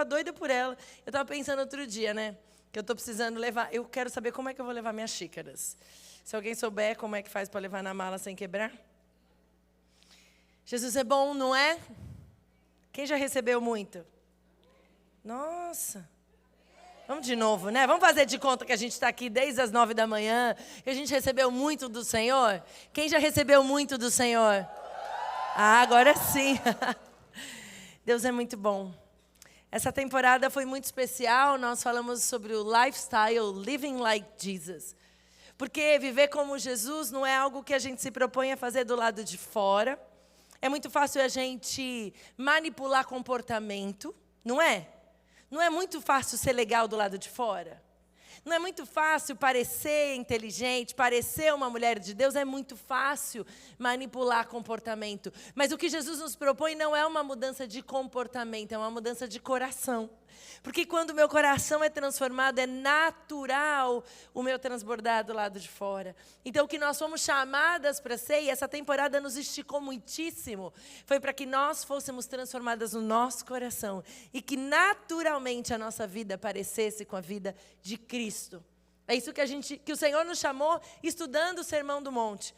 doida por ela. Eu estava pensando outro dia, né? Que eu estou precisando levar. Eu quero saber como é que eu vou levar minhas xícaras. Se alguém souber como é que faz para levar na mala sem quebrar. Jesus é bom, não é? Quem já recebeu muito? Nossa. Vamos de novo, né? Vamos fazer de conta que a gente está aqui desde as 9 da manhã, que a gente recebeu muito do Senhor. Quem já recebeu muito do Senhor? Ah, agora sim. Deus é muito bom. Essa temporada foi muito especial, nós falamos sobre o lifestyle, living like Jesus. Porque viver como Jesus não é algo que a gente se propõe a fazer do lado de fora. É muito fácil a gente manipular comportamento, não é? Não é muito fácil ser legal do lado de fora? Não é muito fácil parecer inteligente, parecer uma mulher de Deus, é muito fácil manipular comportamento. Mas o que Jesus nos propõe não é uma mudança de comportamento, é uma mudança de coração. Porque quando o meu coração é transformado, é natural o meu transbordar do lado de fora. Então, o que nós fomos chamadas para ser, e essa temporada nos esticou muitíssimo, foi para que nós fôssemos transformadas no nosso coração. E que naturalmente a nossa vida parecesse com a vida de Cristo. É isso que o Senhor nos chamou estudando o Sermão do Monte.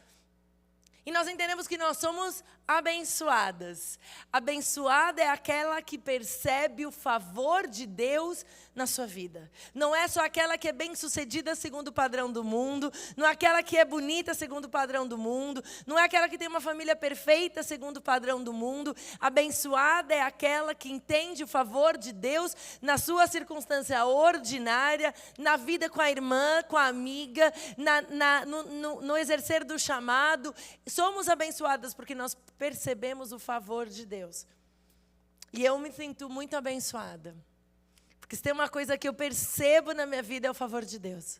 E nós entendemos que nós somos abençoadas. Abençoada é aquela que percebe o favor de Deus na sua vida. Não é só aquela que é bem-sucedida segundo o padrão do mundo, não é aquela que é bonita segundo o padrão do mundo, não é aquela que tem uma família perfeita segundo o padrão do mundo. Abençoada é aquela que entende o favor de Deus na sua circunstância ordinária, na vida com a irmã, com a amiga, no exercer do chamado. Somos abençoadas porque nós percebemos o favor de Deus. E eu me sinto muito abençoada. Porque se tem uma coisa que eu percebo na minha vida é o favor de Deus.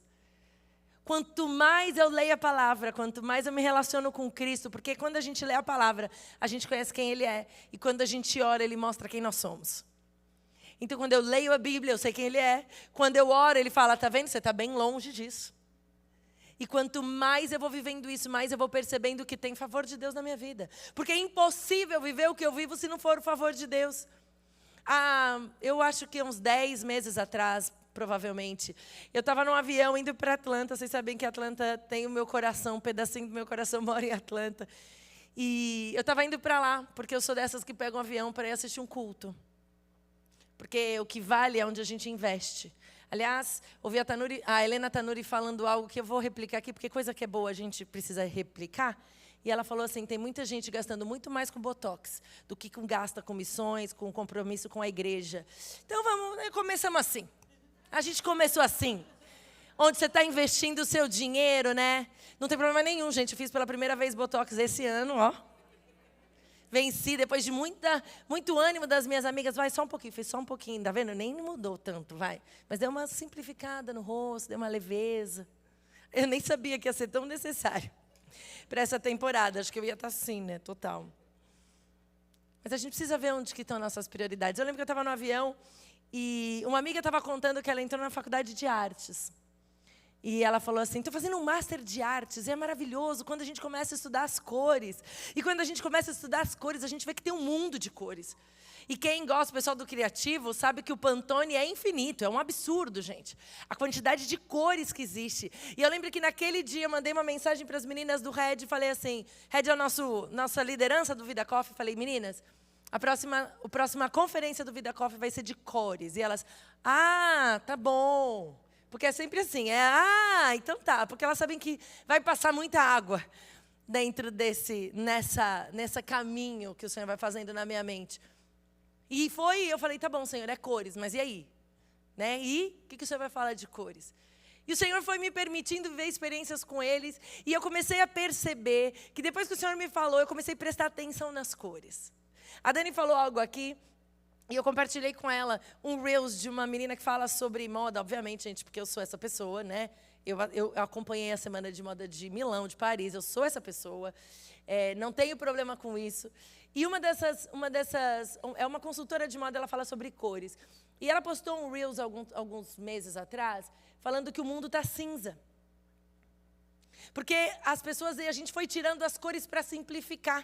Quanto mais eu leio a palavra, quanto mais eu me relaciono com Cristo, porque quando a gente lê a palavra, a gente conhece quem Ele é. E quando a gente ora, Ele mostra quem nós somos. Então quando eu leio a Bíblia, eu sei quem Ele é. Quando eu oro, Ele fala, tá vendo? Você está bem longe disso. E quanto mais eu vou vivendo isso, mais eu vou percebendo que tem favor de Deus na minha vida. Porque é impossível viver o que eu vivo se não for o favor de Deus. Eu acho que uns 10 meses atrás, provavelmente, eu estava num avião indo para Atlanta. Vocês sabem que Atlanta tem o meu coração, um pedacinho do meu coração mora em Atlanta. E eu estava indo para lá, porque eu sou dessas que pegam um avião para ir assistir um culto. Porque o que vale é onde a gente investe. Aliás, ouvi a Helena Tanuri falando algo que eu vou replicar aqui, porque coisa que é boa a gente precisa replicar. E ela falou assim, tem muita gente gastando muito mais com Botox do que gasta com missões, com compromisso com a igreja. Então, começamos assim. A gente começou assim. Onde você está investindo o seu dinheiro, né? Não tem problema nenhum, gente. Eu fiz pela primeira vez Botox esse ano, ó. Venci, depois de muito ânimo das minhas amigas. Vai, só um pouquinho, fiz só um pouquinho, tá vendo? Nem mudou tanto, vai. Mas deu uma simplificada no rosto, deu uma leveza. Eu nem sabia que ia ser tão necessário para essa temporada. Acho que eu ia estar assim, né? Total. Mas a gente precisa ver onde que estão nossas prioridades. Eu lembro que eu estava no avião e uma amiga estava contando que ela entrou na faculdade de artes. E ela falou assim, estou fazendo um master de artes, e é maravilhoso quando a gente começa a estudar as cores. E quando a gente começa a estudar as cores, a gente vê que tem um mundo de cores. E quem gosta, o pessoal do criativo, sabe que o Pantone é infinito, é um absurdo, gente. A quantidade de cores que existe. E eu lembro que naquele dia eu mandei uma mensagem para as meninas do Red e falei assim, Red é a nossa liderança do Vida Coffee, falei, meninas, a próxima conferência do Vida Coffee vai ser de cores. E elas, tá bom. Porque é sempre assim, então tá, porque elas sabem que vai passar muita água dentro nessa caminho que o Senhor vai fazendo na minha mente. E eu falei, tá bom, Senhor, é cores, mas e aí? Né? E o que o Senhor vai falar de cores? E o Senhor foi me permitindo viver experiências com eles, e eu comecei a perceber que depois que o Senhor me falou, eu comecei a prestar atenção nas cores. A Dani falou algo aqui, e eu compartilhei com ela um Reels de uma menina que fala sobre moda, obviamente, gente, porque eu sou essa pessoa, né? Eu acompanhei a Semana de Moda de Milão, de Paris, eu sou essa pessoa, não tenho problema com isso. E uma dessas, é uma consultora de moda, ela fala sobre cores. E ela postou um Reels alguns meses atrás, falando que o mundo está cinza. Porque a gente foi tirando as cores para simplificar.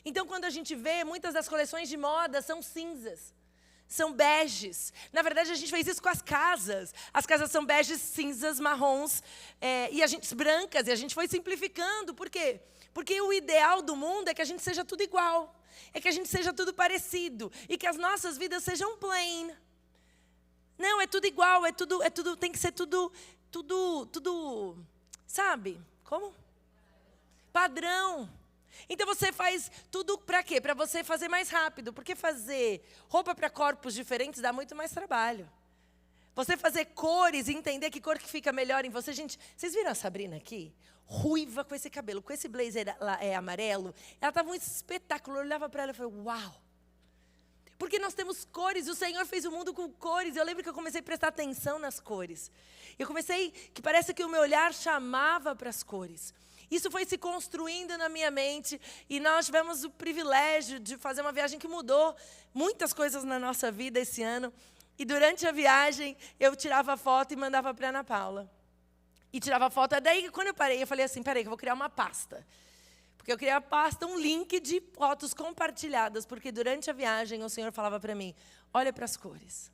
Então, quando a gente vê, muitas das coleções de moda são cinzas. são beges. Na verdade, a gente fez isso com as casas. As casas são beges, cinzas, marrons, brancas. E a gente foi simplificando. Por quê? Porque o ideal do mundo é que a gente seja tudo igual. É que a gente seja tudo parecido. E que as nossas vidas sejam plain. Não, é tudo igual, tem que ser tudo, sabe? Como? Padrão. Então você faz tudo para quê? Para você fazer mais rápido. Porque fazer roupa para corpos diferentes dá muito mais trabalho. Você fazer cores e entender que cor que fica melhor em você. Gente, vocês viram a Sabrina aqui? Ruiva com esse cabelo, com esse blazer amarelo. Ela estava um espetáculo. Eu olhava para ela e falei, uau. Porque nós temos cores, o Senhor fez o mundo com cores. Eu lembro que eu comecei a prestar atenção nas cores. Que parece que o meu olhar chamava para as cores. Isso foi se construindo na minha mente e nós tivemos o privilégio de fazer uma viagem que mudou muitas coisas na nossa vida esse ano. E durante a viagem, eu tirava foto e mandava para a Ana Paula. E tirava foto, daí quando eu parei, eu falei assim, peraí que eu vou criar uma pasta. Porque eu criei a pasta, um link de fotos compartilhadas, porque durante a viagem o Senhor falava para mim, olha para as cores.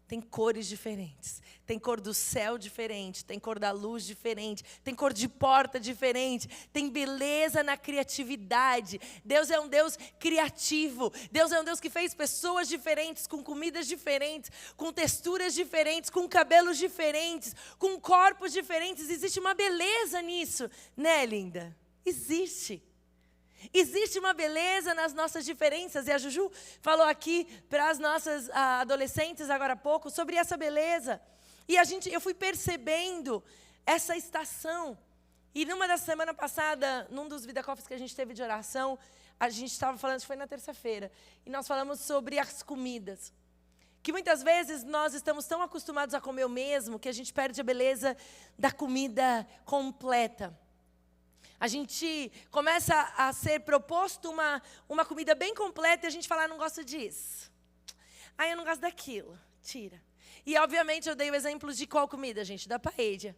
Tem cores diferentes, tem cor do céu diferente, tem cor da luz diferente, tem cor de porta diferente, tem beleza na criatividade. Deus é um Deus criativo, Deus é um Deus que fez pessoas diferentes, com comidas diferentes, com texturas diferentes, com cabelos diferentes, com corpos diferentes. Existe uma beleza nisso, né, linda? Existe. Existe uma beleza nas nossas diferenças. E a Juju falou aqui para as nossas adolescentes agora há pouco sobre essa beleza. E eu fui percebendo essa estação. E numa da semana passada, num dos Vida Coffees que a gente teve de oração, a gente estava falando, foi na terça-feira, e nós falamos sobre as comidas. Que muitas vezes nós estamos tão acostumados a comer o mesmo que a gente perde a beleza da comida completa. A gente começa a ser proposto uma comida bem completa e a gente fala, não gosto disso. Eu não gosto daquilo. Tira. E, obviamente, eu dei o exemplo de qual comida, gente? Da paella.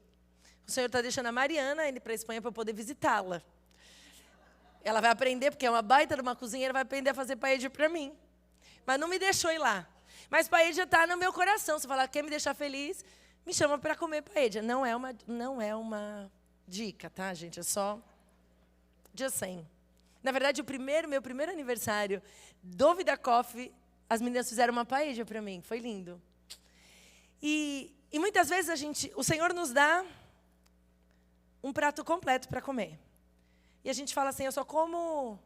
O Senhor está deixando a Mariana ir para a Espanha para eu poder visitá-la. Ela vai aprender, porque é uma baita de uma cozinheira, vai aprender a fazer paella para mim. Mas não me deixou ir lá. Mas paella está no meu coração. Se falar, quer me deixar feliz, me chama para comer paella. Não é uma dica, tá, gente? É só... Just saying. Na verdade, meu primeiro aniversário do Vida Coffee, as meninas fizeram uma paella para mim. Foi lindo. E muitas vezes o Senhor nos dá um prato completo para comer. E a gente fala assim, eu só como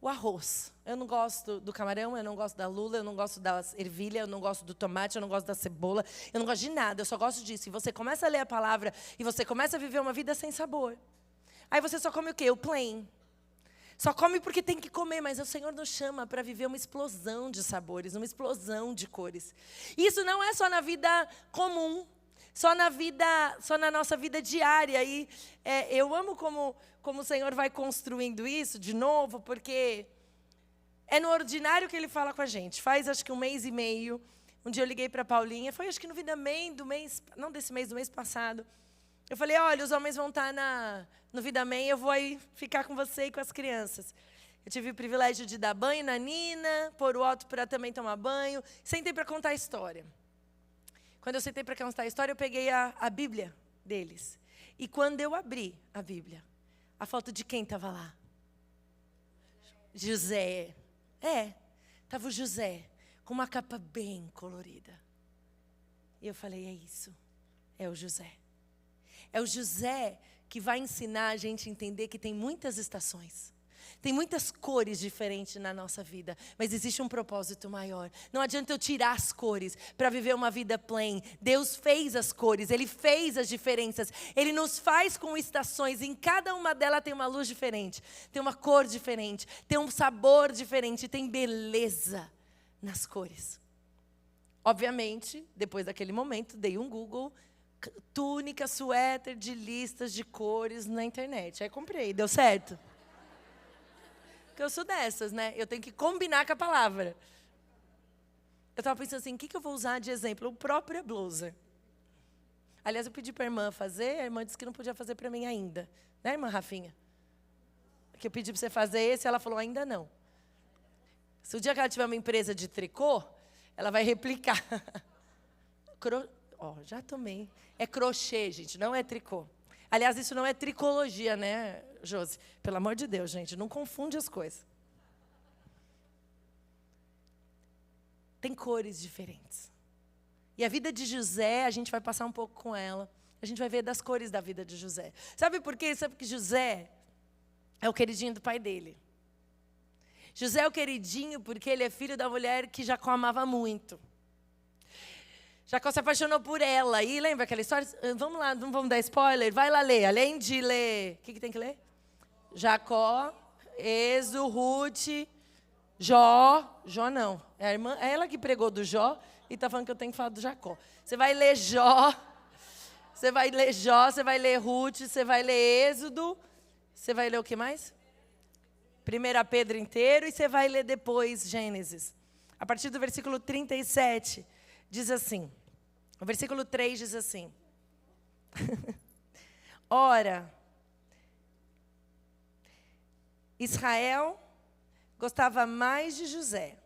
o arroz. Eu não gosto do camarão, eu não gosto da lula, eu não gosto da ervilha, eu não gosto do tomate, eu não gosto da cebola, eu não gosto de nada, eu só gosto disso. E você começa a ler a palavra e você começa a viver uma vida sem sabor. Aí você só come o quê? O plain. Só come porque tem que comer, mas o Senhor nos chama para viver uma explosão de sabores, uma explosão de cores. Isso não é só na vida comum, só na nossa vida diária. E eu amo como o Senhor vai construindo isso de novo, porque é no ordinário que Ele fala com a gente. Faz acho que 1 mês e meio, um dia eu liguei para a Paulinha, foi acho que no Vida Man do mês passado. Eu falei, olha, os homens vão estar no Vida Man, eu vou aí ficar com você e com as crianças. Eu tive o privilégio de dar banho na Nina, pôr o Otto para também tomar banho. Sentei para contar a história. Quando eu sentei para contar a história, eu peguei a Bíblia deles. E quando eu abri a Bíblia, a foto de quem estava lá? José. Estava o José, com uma capa bem colorida. E eu falei, é isso, é o José. É o José que vai ensinar a gente a entender que tem muitas estações. Tem muitas cores diferentes na nossa vida, mas existe um propósito maior. Não adianta eu tirar as cores para viver uma vida plain. Deus fez as cores, Ele fez as diferenças. Ele nos faz com estações, em cada uma delas tem uma luz diferente, tem uma cor diferente, tem um sabor diferente, tem beleza nas cores. Obviamente, depois daquele momento, dei um Google, túnica, suéter de listas de cores na internet. Aí comprei, deu certo? Porque eu sou dessas, né? Eu tenho que combinar com a palavra. Eu estava pensando assim, o que eu vou usar de exemplo? O próprio blusa. Aliás, eu pedi para a irmã fazer, a irmã disse que não podia fazer para mim ainda. Né, irmã Rafinha? Que eu pedi para você fazer esse, ela falou, ainda não. Se o dia que ela tiver uma empresa de tricô, Ela vai replicar. Já tomei. É crochê, gente, não é tricô. Aliás, isso não é tricologia, né, Josi? Pelo amor de Deus, gente, não confunde as coisas. Tem cores diferentes. E a vida de José, a gente vai passar um pouco com ela. A gente vai ver das cores da vida de José. Sabe por quê? Sabe que José é o queridinho do pai dele. José é o queridinho porque ele é filho da mulher que Jacó amava muito. Jacó se apaixonou por ela. E lembra aquela história? Vamos lá, não vamos dar spoiler? Vai lá ler. Além de ler... O que tem que ler? Jacó, Êxodo, Ruth, Jó. Jó não. É ela que pregou do Jó e está falando que eu tenho que falar do Jacó. Você vai ler Jó, você vai ler Ruth, você vai ler Êxodo. Você vai ler o que mais? 1 Pedro inteiro e você vai ler depois Gênesis. A partir do versículo 37... diz assim, o versículo 3 diz assim, ora, Israel gostava mais de José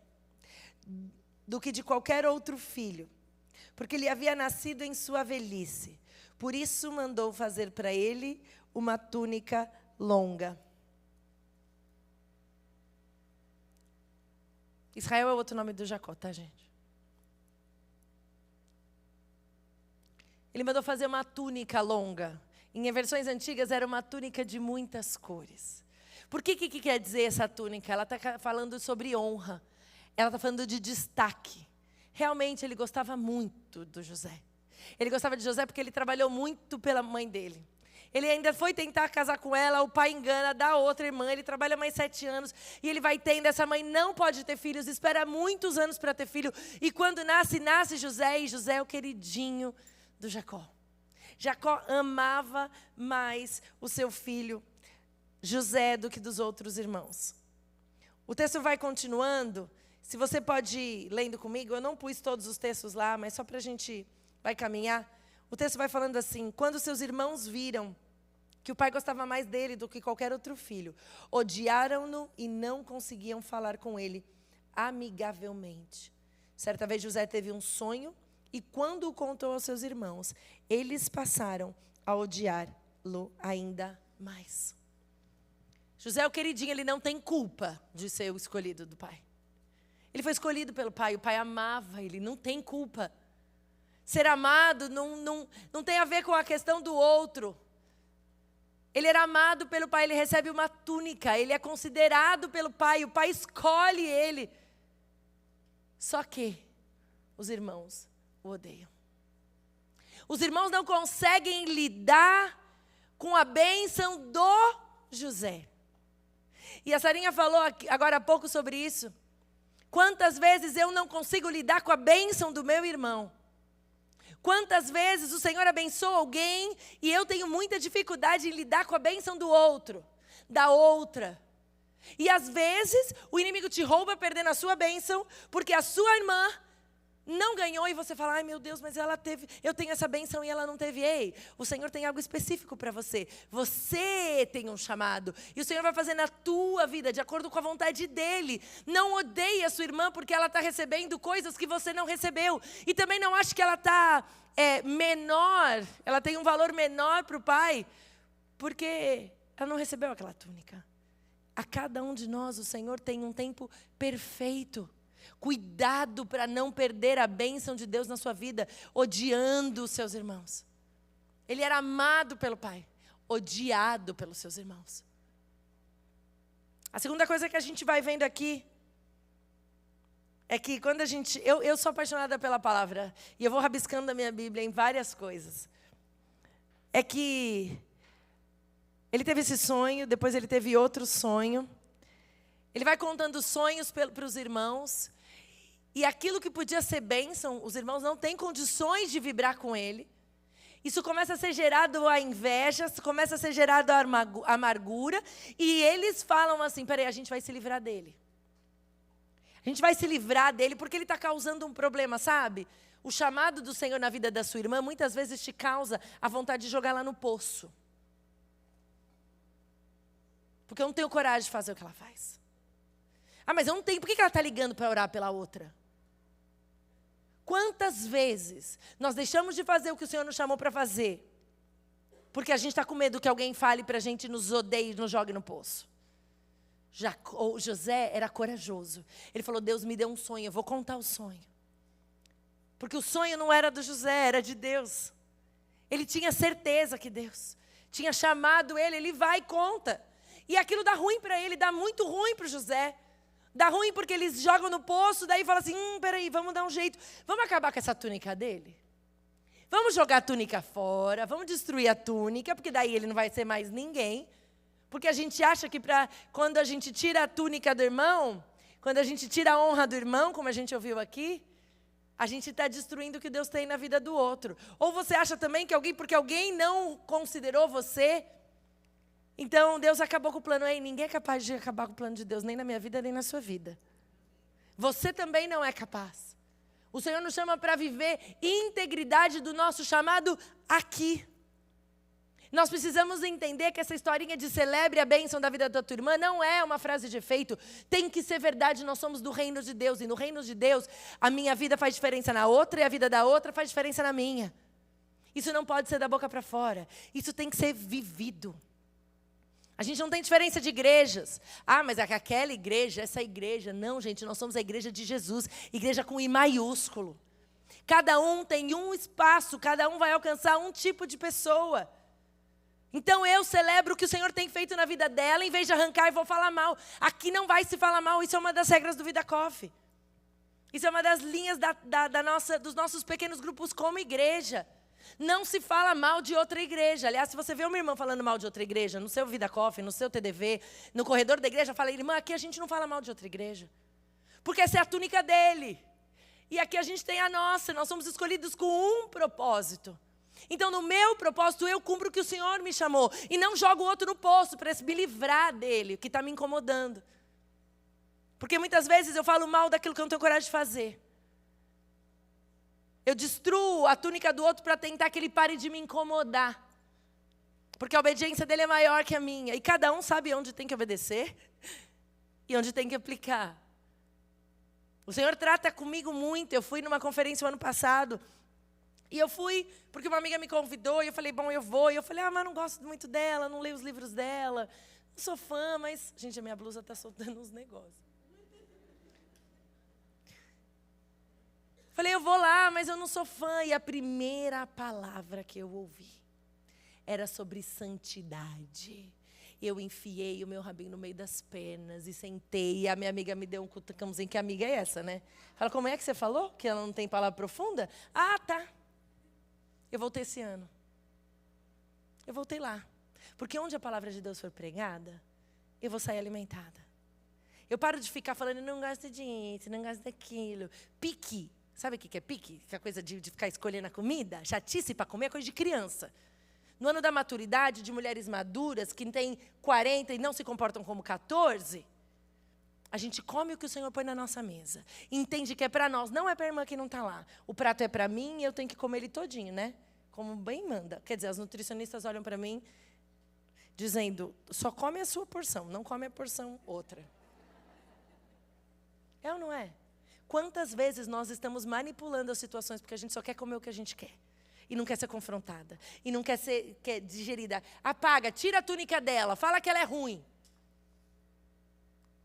do que de qualquer outro filho, porque ele havia nascido em sua velhice. Por isso mandou fazer para ele uma túnica longa. Israel é outro nome do Jacó, tá, gente? Ele mandou fazer uma túnica longa. Em versões antigas era uma túnica de muitas cores. Por que quer dizer essa túnica? Ela está falando sobre honra. Ela está falando de destaque. Realmente ele gostava muito do José. Ele gostava de José porque ele trabalhou muito pela mãe dele. Ele ainda foi tentar casar com ela, o pai engana, dá outra irmã, ele trabalha mais 7 anos, e ele vai tendo, essa mãe não pode ter filhos, espera muitos anos para ter filho, e quando nasce José, e José é o queridinho do Jacó. Jacó amava mais o seu filho José do que dos outros irmãos. O texto vai continuando. Se você pode ir lendo comigo, eu não pus todos os textos lá, mas só para a gente vai caminhar. O texto vai falando assim, quando seus irmãos viram que o pai gostava mais dele do que qualquer outro filho, odiaram-no e não conseguiam falar com ele amigavelmente. Certa vez José teve um sonho, e quando o contou aos seus irmãos, eles passaram a odiá-lo ainda mais. José é o queridinho, ele não tem culpa de ser o escolhido do pai. Ele foi escolhido pelo pai, o pai amava ele, não tem culpa. Ser amado não tem a ver com a questão do outro. Ele era amado pelo pai, ele recebe uma túnica, ele é considerado pelo pai, o pai escolhe ele. Só que os irmãos o odeiam. Os irmãos não conseguem lidar com a bênção do José. E a Sarinha falou agora há pouco sobre isso. Quantas vezes eu não consigo lidar com a bênção do meu irmão? Quantas vezes o Senhor abençoa alguém e eu tenho muita dificuldade em lidar com a bênção do outro, da outra. E às vezes o inimigo te rouba perdendo a sua bênção, porque a sua irmã não ganhou e você fala, ai meu Deus, mas ela teve, eu tenho essa bênção e ela não teve. Ei, o Senhor tem algo específico para você. Você tem um chamado e o Senhor vai fazer na tua vida de acordo com a vontade dEle. Não odeie a sua irmã porque ela está recebendo coisas que você não recebeu. E também não ache que ela está menor, ela tem um valor menor para o pai, porque ela não recebeu aquela túnica. A cada um de nós o Senhor tem um tempo perfeito. Cuidado para não perder a bênção de Deus na sua vida, odiando os seus irmãos. Ele era amado pelo pai, odiado pelos seus irmãos. A segunda coisa que a gente vai vendo aqui é que quando a gente... Eu sou apaixonada pela palavra, e eu vou rabiscando a minha Bíblia em várias coisas. É que ele teve esse sonho, depois ele teve outro sonho. Ele vai contando sonhos para os irmãos. E aquilo que podia ser bênção, os irmãos não têm condições de vibrar com ele. Isso começa a ser gerado a inveja, começa a ser gerado a amargura. E eles falam assim, peraí, a gente vai se livrar dele. A gente vai se livrar dele porque ele está causando um problema, sabe? O chamado do Senhor na vida da sua irmã muitas vezes te causa a vontade de jogar lá no poço. Porque eu não tenho coragem de fazer o que ela faz. Ah, mas eu não tenho. Por que ela está ligando para orar pela outra? Quantas vezes nós deixamos de fazer o que o Senhor nos chamou para fazer, porque a gente está com medo que alguém fale para a gente, nos odeie e nos jogue no poço? José era corajoso. Ele falou, Deus me deu um sonho, eu vou contar o sonho. Porque o sonho não era do José, era de Deus. Ele tinha certeza que Deus tinha chamado ele, ele vai e conta. E aquilo dá ruim para ele, dá muito ruim para o José. Dá ruim porque eles jogam no poço, daí fala assim, peraí, vamos dar um jeito. Vamos acabar com essa túnica dele? Vamos jogar a túnica fora, vamos destruir a túnica, porque daí ele não vai ser mais ninguém. Porque a gente acha que quando a gente tira a túnica do irmão, quando a gente tira a honra do irmão, como a gente ouviu aqui, a gente está destruindo o que Deus tem na vida do outro. Ou você acha também que porque alguém não considerou você, então Deus acabou com o plano. Ei, ninguém é capaz de acabar com o plano de Deus, nem na minha vida, nem na sua vida. Você também não é capaz. O Senhor nos chama para viver integridade do nosso chamado aqui. Nós precisamos entender que essa historinha de celebre a bênção da vida da tua irmã não é uma frase de efeito. Tem que ser verdade, nós somos do reino de Deus. E no reino de Deus, a minha vida faz diferença na outra e a vida da outra faz diferença na minha. Isso não pode ser da boca para fora. Isso tem que ser vivido. A gente não tem diferença de igrejas. Ah, mas aquela igreja, essa igreja. Não, gente, nós somos a igreja de Jesus. Igreja com I maiúsculo. Cada um tem um espaço, cada um vai alcançar um tipo de pessoa. Então eu celebro o que o Senhor tem feito na vida dela, em vez de arrancar e vou falar mal. Aqui não vai se falar mal, isso é uma das regras do Vida Coffee. Isso é uma das linhas dos nossos pequenos grupos como igreja. Não se fala mal de outra igreja. Aliás, se você vê uma irmã falando mal de outra igreja, no seu Vida Coffee, no seu TDV, no corredor da igreja, fala, irmã, aqui a gente não fala mal de outra igreja. Porque essa é a túnica dele. E aqui a gente tem a nossa, nós somos escolhidos com um propósito. Então, no meu propósito, eu cumpro o que o Senhor me chamou. E não jogo o outro no poço para me livrar dele, que está me incomodando. Porque muitas vezes eu falo mal daquilo que eu não tenho coragem de fazer. Eu destruo a túnica do outro para tentar que ele pare de me incomodar. Porque a obediência dele é maior que a minha. E cada um sabe onde tem que obedecer e onde tem que aplicar. O Senhor trata comigo muito. Eu fui numa conferência o ano passado. E eu fui, porque uma amiga me convidou, e eu falei, bom, eu vou. E eu falei, mas não gosto muito dela, não leio os livros dela, não sou fã, mas... Gente, a minha blusa está soltando uns negócios. Falei, eu vou lá, mas eu não sou fã. E a primeira palavra que eu ouvi era sobre santidade. Eu enfiei o meu rabinho no meio das pernas e sentei. E a minha amiga me deu um cutucãozinho, que amiga é essa, né? Fala, como é que você falou? Que ela não tem palavra profunda? Ah, tá. Eu voltei esse ano. Eu voltei lá. Porque onde a palavra de Deus for pregada, eu vou sair alimentada. Eu paro de ficar falando, não gosto disso, não gosto daquilo. Pique. Sabe o que é pique? Que é a coisa de ficar escolhendo a comida. Chatice para comer é coisa de criança. No ano da maturidade, de mulheres maduras, que têm 40 e não se comportam como 14, a gente come o que o Senhor põe na nossa mesa. Entende que é para nós, não é para a irmã que não está lá. O prato é para mim e eu tenho que comer ele todinho, né? Como bem manda. Quer dizer, as nutricionistas olham para mim dizendo, só come a sua porção, não come a porção outra. É ou não é? Quantas vezes nós estamos manipulando as situações porque a gente só quer comer o que a gente quer. E não quer ser confrontada. E não quer digerida. Apaga, tira a túnica dela, fala que ela é ruim.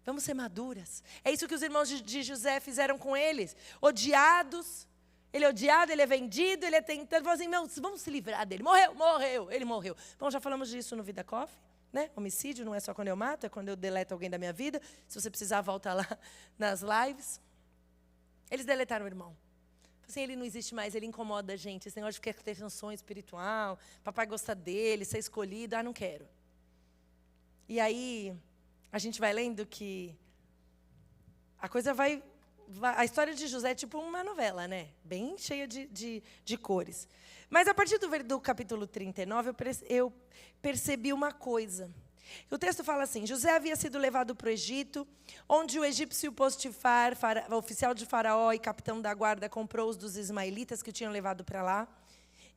Vamos ser maduras. É isso que os irmãos de José fizeram com eles. Odiados. Ele é odiado, ele é vendido, ele é tentado. Falou assim, vamos se livrar dele. Morreu, ele morreu. Bom, já falamos disso no Vida Coffee, né? Homicídio não é só quando eu mato, é quando eu deleto alguém da minha vida. Se você precisar, volta lá nas lives. Eles deletaram o irmão. Assim, ele não existe mais, ele incomoda a gente. Esse negócio de ficar ter tensão espiritual, papai gosta dele, ser escolhido, não quero. E aí, a gente vai lendo que a coisa vai... A história de José é tipo uma novela, né? Bem cheia de cores. Mas a partir do capítulo 39, eu percebi uma coisa. O texto fala assim, José havia sido levado para o Egito, onde o egípcio Potifar, oficial de Faraó e capitão da guarda, comprou os dos ismaelitas que o tinham levado para lá.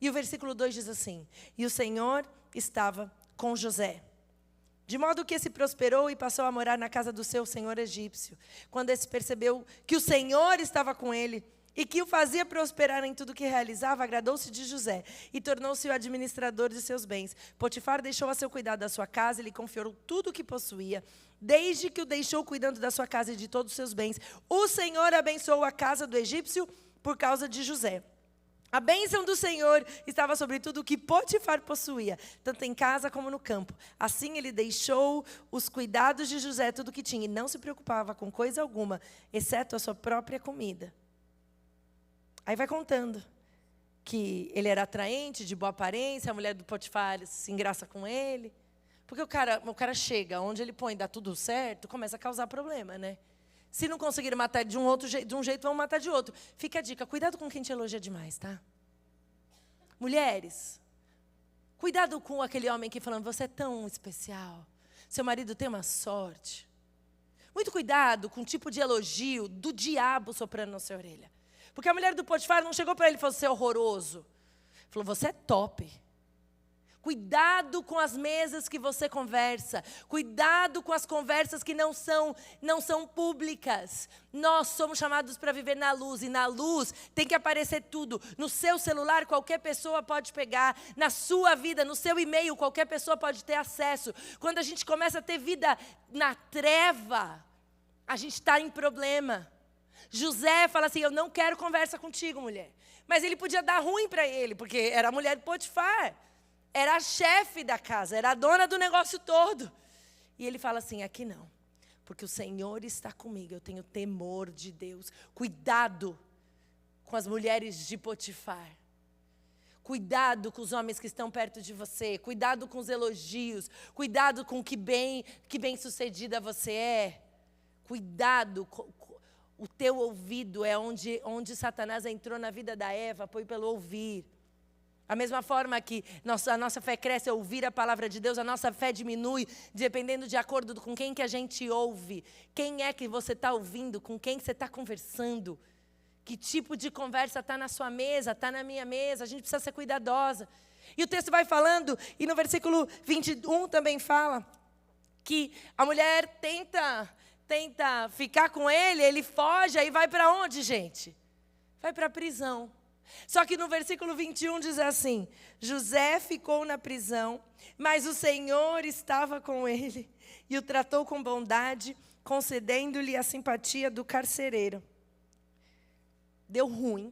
E o versículo 2 diz assim, e o Senhor estava com José. De modo que esse prosperou e passou a morar na casa do seu senhor egípcio. Quando esse percebeu que o Senhor estava com ele, e que o fazia prosperar em tudo que realizava, agradou-se de José e tornou-se o administrador de seus bens. Potifar deixou a seu cuidado da sua casa e lhe confiou tudo o que possuía. Desde que o deixou cuidando da sua casa e de todos os seus bens, o Senhor abençoou a casa do egípcio por causa de José. A bênção do Senhor estava sobre tudo o que Potifar possuía, tanto em casa como no campo. Assim ele deixou os cuidados de José tudo o que tinha e não se preocupava com coisa alguma, exceto a sua própria comida. Aí vai contando que ele era atraente, de boa aparência, a mulher do Potifar se engraça com ele. Porque o cara chega, onde ele põe, dá tudo certo, começa a causar problema, né? Se não conseguir matar de um jeito, vão matar de outro. Fica a dica, cuidado com quem te elogia demais, tá? Mulheres, cuidado com aquele homem que falando, você é tão especial, seu marido tem uma sorte. Muito cuidado com o tipo de elogio do diabo soprando na sua orelha. Porque a mulher do Potifar não chegou para ele e falou, você é horroroso. Falou, você é top. Cuidado com as mesas que você conversa. Cuidado com as conversas que não são públicas. Nós somos chamados para viver na luz. E na luz tem que aparecer tudo. No seu celular, qualquer pessoa pode pegar. Na sua vida, no seu e-mail, qualquer pessoa pode ter acesso. Quando a gente começa a ter vida na treva, a gente está em problema. José fala assim, eu não quero conversa contigo, mulher. Mas ele podia dar ruim para ele, porque era a mulher de Potifar. Era a chefe da casa, era a dona do negócio todo. E ele fala assim, aqui não, porque o Senhor está comigo, eu tenho temor de Deus. Cuidado com as mulheres de Potifar. Cuidado com os homens que estão perto de você. Cuidado com os elogios. Cuidado com que bem sucedida você é. Cuidado, o teu ouvido é onde Satanás entrou na vida da Eva, foi pelo ouvir. A mesma forma que a nossa fé cresce ao ouvir a palavra de Deus, a nossa fé diminui dependendo de acordo com quem que a gente ouve. Quem é que você está ouvindo? Com quem você está conversando? Que tipo de conversa está na sua mesa, está na minha mesa? A gente precisa ser cuidadosa. E o texto vai falando, e no versículo 21 também fala, que a mulher tenta ficar com ele, ele foge, aí vai para onde, gente? Vai para a prisão. Só que no versículo 21 diz assim, José ficou na prisão, mas o Senhor estava com ele e o tratou com bondade, concedendo-lhe a simpatia do carcereiro. Deu ruim,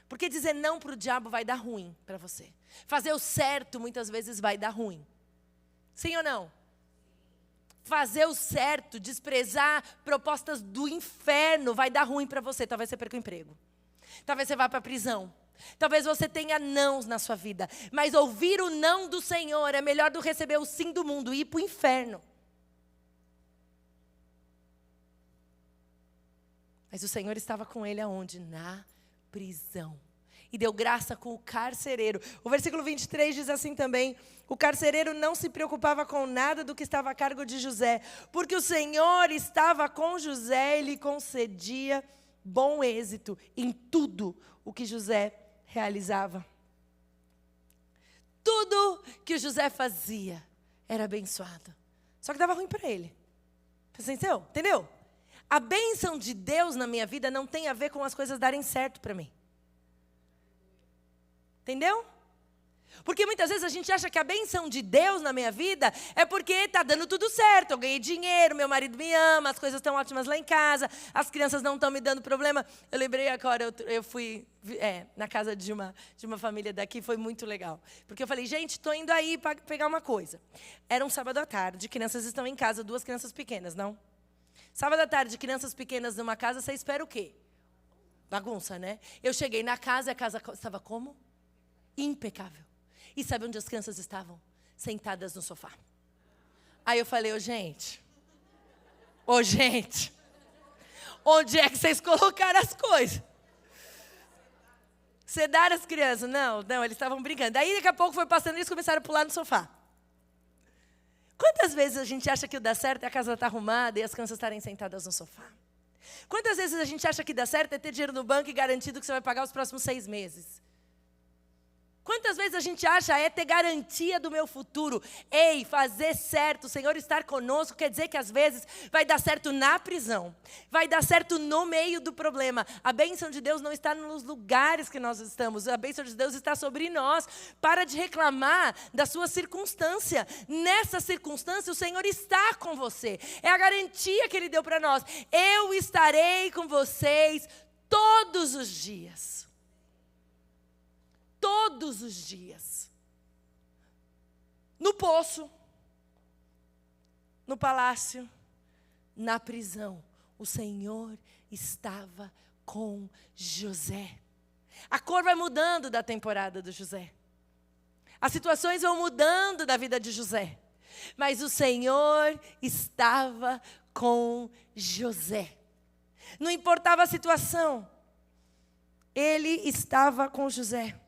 porque dizer não para o diabo vai dar ruim para você. Fazer o certo muitas vezes vai dar ruim. Sim ou não? Fazer o certo, desprezar propostas do inferno vai dar ruim para você. Talvez você perca o emprego. Talvez você vá para a prisão. Talvez você tenha nãos na sua vida. Mas ouvir o não do Senhor é melhor do que receber o sim do mundo e ir para o inferno. Mas o Senhor estava com ele aonde? Na prisão. E deu graça com o carcereiro. O versículo 23 diz assim também, o carcereiro não se preocupava com nada do que estava a cargo de José, porque o Senhor estava com José e lhe concedia bom êxito em tudo o que José realizava. Tudo que o José fazia era abençoado. Só que dava ruim para ele. Entendeu? A bênção de Deus na minha vida não tem a ver com as coisas darem certo para mim. Entendeu? Porque muitas vezes a gente acha que a bênção de Deus na minha vida é porque está dando tudo certo. Eu ganhei dinheiro, meu marido me ama, as coisas estão ótimas lá em casa, as crianças não estão me dando problema. Eu lembrei agora, eu fui na casa de uma família daqui, foi muito legal. Porque eu falei, gente, estou indo aí para pegar uma coisa. Era um sábado à tarde, crianças estão em casa, 2 crianças pequenas, não? Sábado à tarde, crianças pequenas numa casa, você espera o quê? Bagunça, né? Eu cheguei na casa, a casa estava como? Impecável. E sabe onde as crianças estavam? Sentadas no sofá. Aí eu falei, gente, onde é que vocês colocaram as coisas? Sedaram as crianças? Não, eles estavam brincando. Aí daqui a pouco foi passando e eles começaram a pular no sofá. Quantas vezes a gente acha que o dá certo é a casa estar arrumada e as crianças estarem sentadas no sofá? Quantas vezes a gente acha que dá certo é ter dinheiro no banco e garantido que você vai pagar os próximos 6 meses? Quantas vezes a gente acha é ter garantia do meu futuro? Ei, fazer certo, o Senhor estar conosco, quer dizer que às vezes vai dar certo na prisão, vai dar certo no meio do problema. A bênção de Deus não está nos lugares que nós estamos, a bênção de Deus está sobre nós. Para de reclamar da sua circunstância. Nessa circunstância, o Senhor está com você. É a garantia que Ele deu para nós. Eu estarei com vocês todos os dias. Todos os dias. No poço, no palácio, na prisão, o Senhor estava com José. A cor vai mudando da temporada do José. As situações vão mudando da vida de José. Mas o Senhor estava com José. Não importava a situação, Ele estava com José.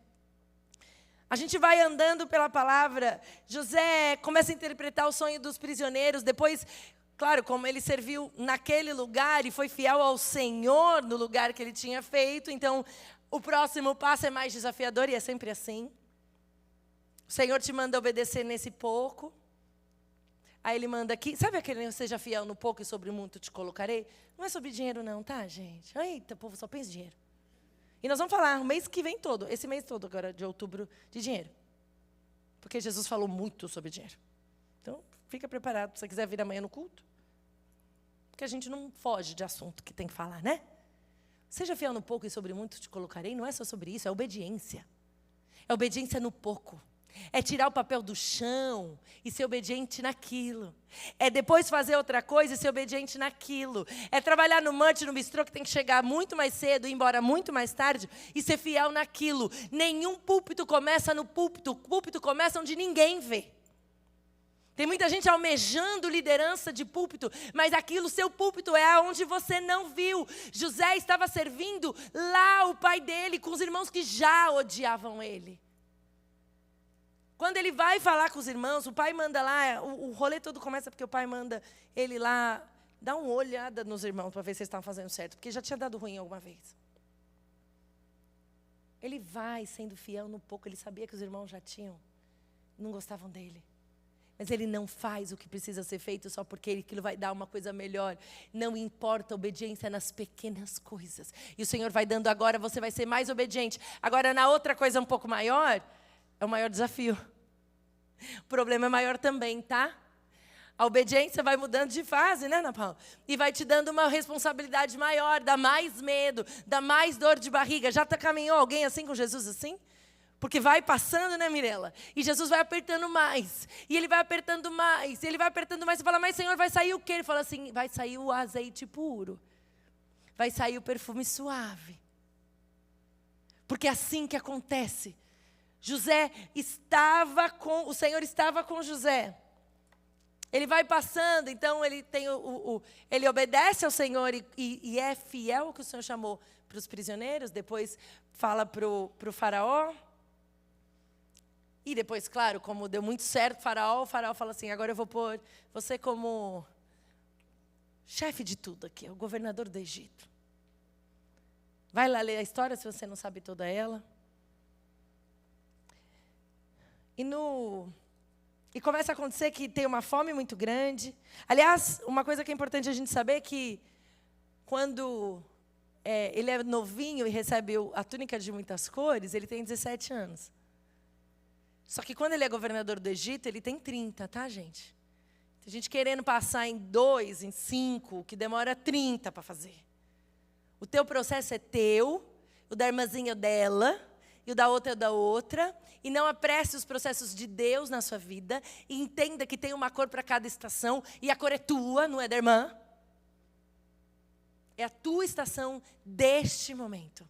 A gente vai andando pela palavra, José começa a interpretar o sonho dos prisioneiros, depois, claro, como ele serviu naquele lugar e foi fiel ao Senhor no lugar que ele tinha feito, então o próximo passo é mais desafiador e é sempre assim. O Senhor te manda obedecer nesse pouco, aí Ele manda aqui, sabe aquele seja fiel no pouco e sobre muito te colocarei? Não é sobre dinheiro não, tá, gente? Eita, povo, só pensa em dinheiro. E nós vamos falar o mês que vem todo, esse mês todo agora de outubro, de dinheiro. Porque Jesus falou muito sobre dinheiro. Então, fica preparado, se você quiser vir amanhã no culto. Porque a gente não foge de assunto que tem que falar, né? Seja fiel no pouco e sobre muito te colocarei, não é só sobre isso, é obediência. É obediência no pouco. É tirar o papel do chão e ser obediente naquilo. É depois fazer outra coisa e ser obediente naquilo. É trabalhar no munch, no bistrô, que tem que chegar muito mais cedo, ir embora muito mais tarde e ser fiel naquilo. Nenhum púlpito começa no púlpito. O púlpito começa onde ninguém vê. Tem muita gente almejando liderança de púlpito, mas aquilo, seu púlpito, é onde você não viu. José estava servindo lá o pai dele, com os irmãos que já odiavam ele. Quando ele vai falar com os irmãos, o pai manda lá, o rolê todo começa porque o pai manda ele lá, dar uma olhada nos irmãos para ver se eles estavam fazendo certo, porque já tinha dado ruim alguma vez. Ele vai sendo fiel no pouco, ele sabia que os irmãos já não gostavam dele. Mas ele não faz o que precisa ser feito só porque aquilo vai dar uma coisa melhor. Não importa a obediência nas pequenas coisas. E o Senhor vai dando agora, você vai ser mais obediente. Agora, na outra coisa um pouco maior, é o maior desafio. O problema é maior também, tá? A obediência vai mudando de fase, né, Ana Paula? E vai te dando uma responsabilidade maior, dá mais medo, dá mais dor de barriga. Já caminhou alguém assim com Jesus assim? Porque vai passando, né, Mirela? E Jesus vai apertando mais. E Ele vai apertando mais. E Ele vai apertando mais. Você fala, mas Senhor, vai sair o quê? Ele fala assim, vai sair o azeite puro. Vai sair o perfume suave. Porque é assim que acontece. O Senhor estava com José. Ele vai passando, então ele tem ele obedece ao Senhor e é fiel ao que o Senhor chamou para os prisioneiros. Depois fala para o faraó. E depois, claro, como deu muito certo o faraó fala assim, agora eu vou pôr você como chefe de tudo aqui, o governador do Egito. Vai lá ler a história se você não sabe toda ela. E começa a acontecer que tem uma fome muito grande. Aliás, uma coisa que é importante a gente saber é que quando ele é novinho e recebe a túnica de muitas cores, ele tem 17 anos. Só que quando ele é governador do Egito, ele tem 30, tá, gente? Tem gente querendo passar em 2, em 5, que demora 30 para fazer. O teu processo é teu, o da irmãzinha é dela, e o da outra é da outra, e não apresse os processos de Deus na sua vida, e entenda que tem uma cor para cada estação, e a cor é tua, não é da irmã. É a tua estação deste momento.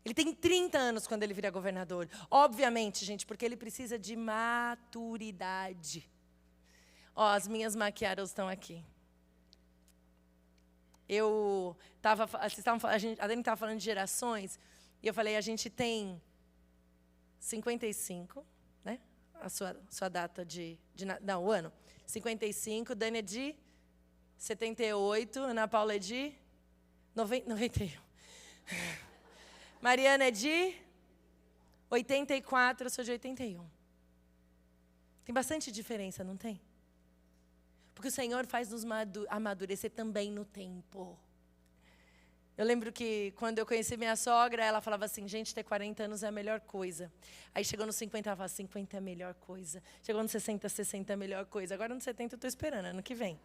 Ele tem 30 anos quando ele vira governador. Obviamente, gente, porque ele precisa de maturidade. Ó, as minhas maquiadas estão aqui. A Dani estava falando de gerações, e eu falei, a gente tem 55, né? A sua data não, o ano. 55, Dani é de 78, Ana Paula é de 91. Mariana é de 84, eu sou de 81. Tem bastante diferença, não tem? Porque o Senhor faz nos amadurecer também no tempo. Eu lembro que quando eu conheci minha sogra, ela falava assim, gente, ter 40 anos é a melhor coisa. Aí chegou nos 50, ela falava, 50 é a melhor coisa. Chegou nos 60, 60 é a melhor coisa. Agora nos 70 eu estou esperando, ano que vem.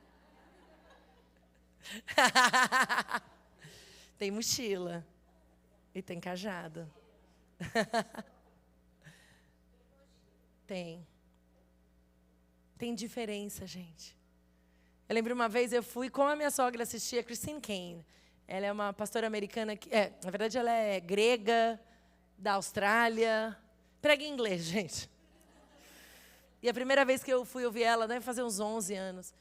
Tem mochila. E tem cajado. Tem. Tem diferença, gente. Eu lembro uma vez, eu fui com a minha sogra assistir a Christine Caine. Ela é uma pastora americana, na verdade ela é grega, da Austrália. Prega em inglês, gente. E a primeira vez que eu fui ouvir ela, deve fazer uns 11 anos.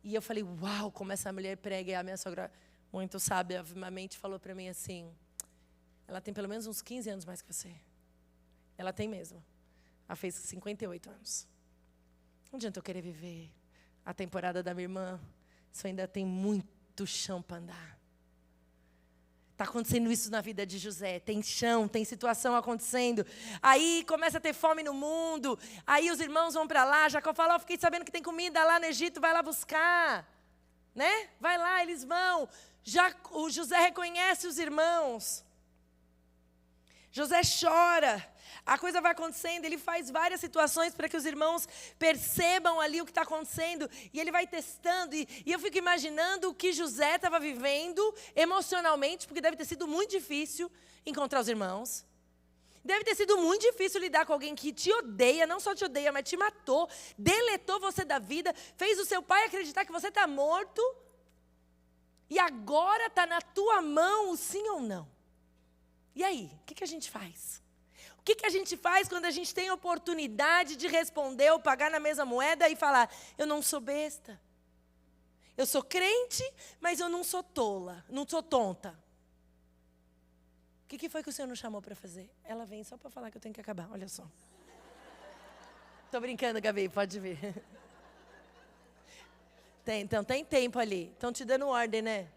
E eu falei, uau, como essa mulher prega. E a minha sogra, muito sabiamente, falou para mim assim, ela tem pelo menos uns 15 anos mais que você. Ela tem mesmo. Ela fez 58 anos. Não adianta eu querer viver a temporada da minha irmã. Isso ainda tem muito chão para andar. Está acontecendo isso na vida de José. Tem chão, tem situação acontecendo. Aí começa a ter fome no mundo. Aí os irmãos vão para lá. Jacó fala, fiquei sabendo que tem comida lá no Egito, vai lá buscar. Né? Vai lá, eles vão. O José reconhece os irmãos. José chora. A coisa vai acontecendo, ele faz várias situações para que os irmãos percebam ali o que está acontecendo. E ele vai testando. E eu fico imaginando o que José estava vivendo emocionalmente, porque deve ter sido muito difícil encontrar os irmãos. Deve ter sido muito difícil lidar com alguém que te odeia, não só te odeia, mas te matou, deletou você da vida, fez o seu pai acreditar que você está morto. E agora está na tua mão o sim ou não. E aí, o que a gente faz? O que a gente faz quando a gente tem a oportunidade de responder ou pagar na mesma moeda e falar, eu não sou besta. Eu sou crente, mas eu não sou tola, não sou tonta. O que foi que o Senhor nos chamou para fazer? Ela vem só para falar que eu tenho que acabar, olha só. Estou brincando, Gabi, pode vir. Então, tem tempo ali. Estão te dando ordem, né?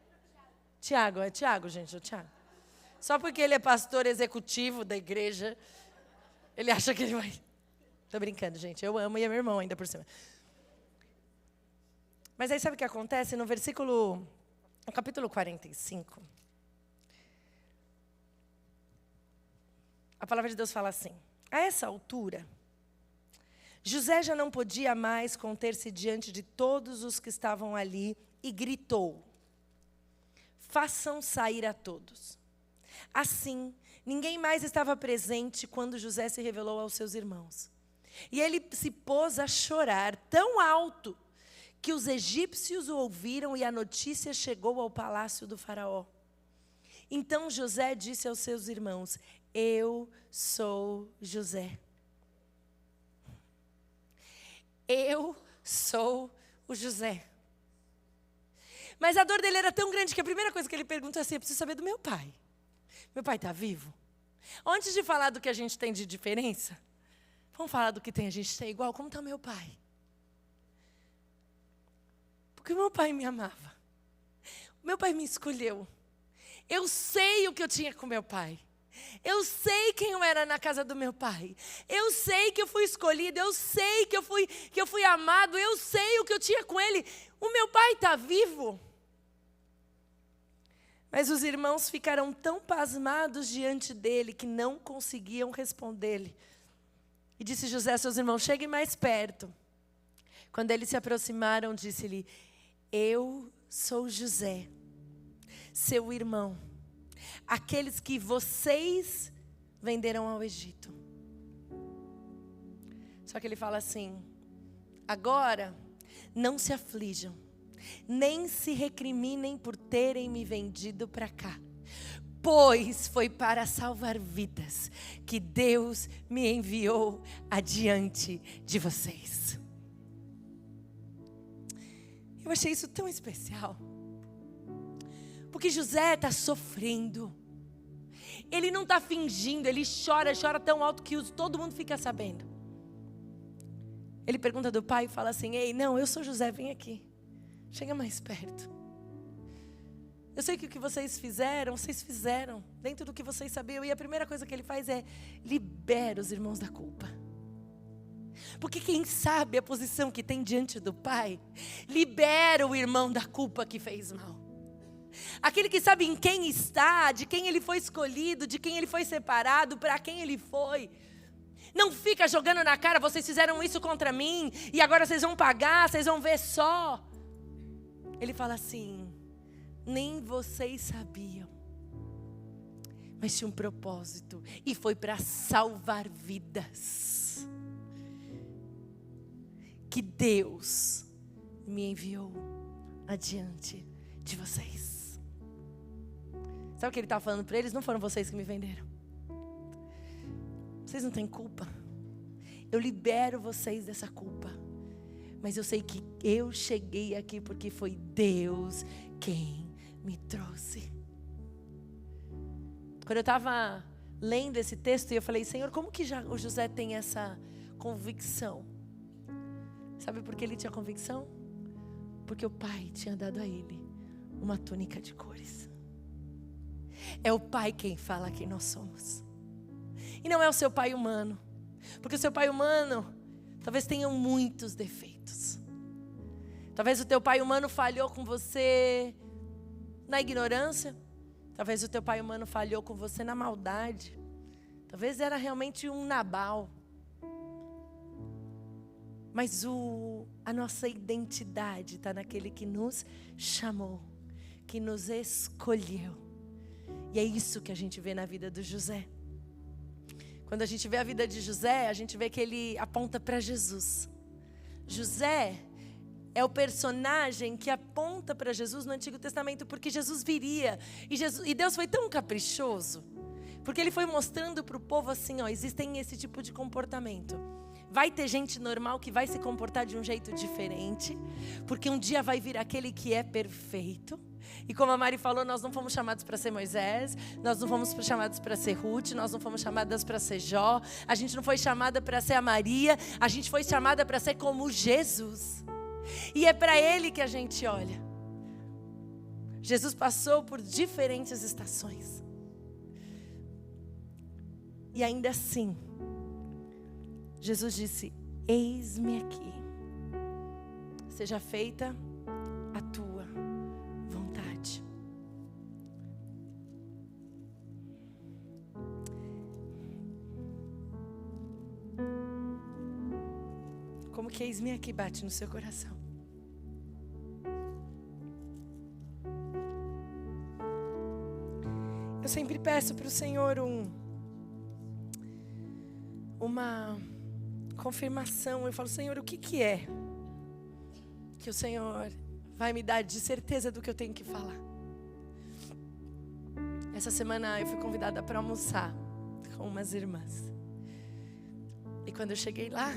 Tiago, é Tiago, gente, é o Tiago. Só porque ele é pastor executivo da igreja, ele acha que ele vai... Estou brincando, gente. Eu amo e é meu irmão ainda por cima. Mas aí sabe o que acontece? No capítulo 45, a palavra de Deus fala assim, a essa altura, José já não podia mais conter-se diante de todos os que estavam ali e gritou, façam sair a todos. Assim, ninguém mais estava presente quando José se revelou aos seus irmãos. E ele se pôs a chorar tão alto que os egípcios o ouviram e a notícia chegou ao palácio do faraó. Então José disse aos seus irmãos, eu sou José. Eu sou o José. Mas a dor dele era tão grande que a primeira coisa que ele pergunta é assim, eu preciso saber do meu pai. Meu pai está vivo? Antes de falar do que a gente tem de diferença, vamos falar do que a gente tem igual. Como está meu pai? Porque meu pai me amava. Meu pai me escolheu. Eu sei o que eu tinha com meu pai. Eu sei quem eu era na casa do meu pai. Eu sei que eu fui escolhido. Eu sei que eu fui amado. Eu sei o que eu tinha com ele. O meu pai está vivo. Mas os irmãos ficaram tão pasmados diante dele que não conseguiam responder-lhe. E disse José a seus irmãos, cheguem mais perto. Quando eles se aproximaram, disse-lhe, eu sou José, seu irmão, aqueles que vocês venderam ao Egito. Só que ele fala assim, agora não se aflijam, nem se recriminem por terem me vendido para cá, pois foi para salvar vidas que Deus me enviou adiante de vocês. Eu achei isso tão especial, porque José está sofrendo, ele não está fingindo, ele chora tão alto que todo mundo fica sabendo. Ele pergunta do pai e fala assim, ei, não, eu sou José, vem aqui. Chega mais perto. Eu sei que o que vocês fizeram dentro do que vocês sabiam. E a primeira coisa que ele faz é libera os irmãos da culpa. Porque quem sabe a posição que tem diante do Pai, libera o irmão da culpa que fez mal. Aquele que sabe em quem está, de quem ele foi escolhido, de quem ele foi separado, para quem ele foi. Não fica jogando na cara, vocês fizeram isso contra mim, e agora vocês vão pagar, vocês vão ver só. Ele fala assim, nem vocês sabiam, mas tinha um propósito, e foi para salvar vidas, que Deus me enviou adiante de vocês. Sabe o que ele estava falando para eles? Não foram vocês que me venderam. Vocês não têm culpa. Eu libero vocês dessa culpa. Mas eu sei que eu cheguei aqui porque foi Deus quem me trouxe. Quando eu estava lendo esse texto, eu falei, Senhor, como que o José tem essa convicção? Sabe por que ele tinha convicção? Porque o pai tinha dado a ele uma túnica de cores. É o pai quem fala quem nós somos. E não é o seu pai humano. Porque o seu pai humano talvez tenha muitos defeitos. Talvez o teu pai humano falhou com você na ignorância. Talvez o teu pai humano falhou com você na maldade. Talvez era realmente um Nabal. Mas a nossa identidade está naquele que nos chamou, que nos escolheu. E é isso que a gente vê na vida do José. Quando a gente vê a vida de José, a gente vê que ele aponta para Jesus. José é o personagem que aponta para Jesus no Antigo Testamento, porque Jesus viria. E Deus foi tão caprichoso, porque Ele foi mostrando para o povo assim, ó, existem esse tipo de comportamento. Vai ter gente normal que vai se comportar de um jeito diferente, porque um dia vai vir aquele que é perfeito. E como a Mari falou, nós não fomos chamados para ser Moisés, nós não fomos chamados para ser Ruth, nós não fomos chamadas para ser Jó, a gente não foi chamada para ser a Maria, a gente foi chamada para ser como Jesus. E é para Ele que a gente olha. Jesus passou por diferentes estações. E ainda assim, Jesus disse, eis-me aqui, seja feita a tua vontade. Como que eis-me aqui bate no seu coração? Eu sempre peço para o Senhor uma confirmação. Eu falo, Senhor, o que é que o Senhor vai me dar de certeza do que eu tenho que falar? Essa semana eu fui convidada para almoçar com umas irmãs. E quando eu cheguei lá,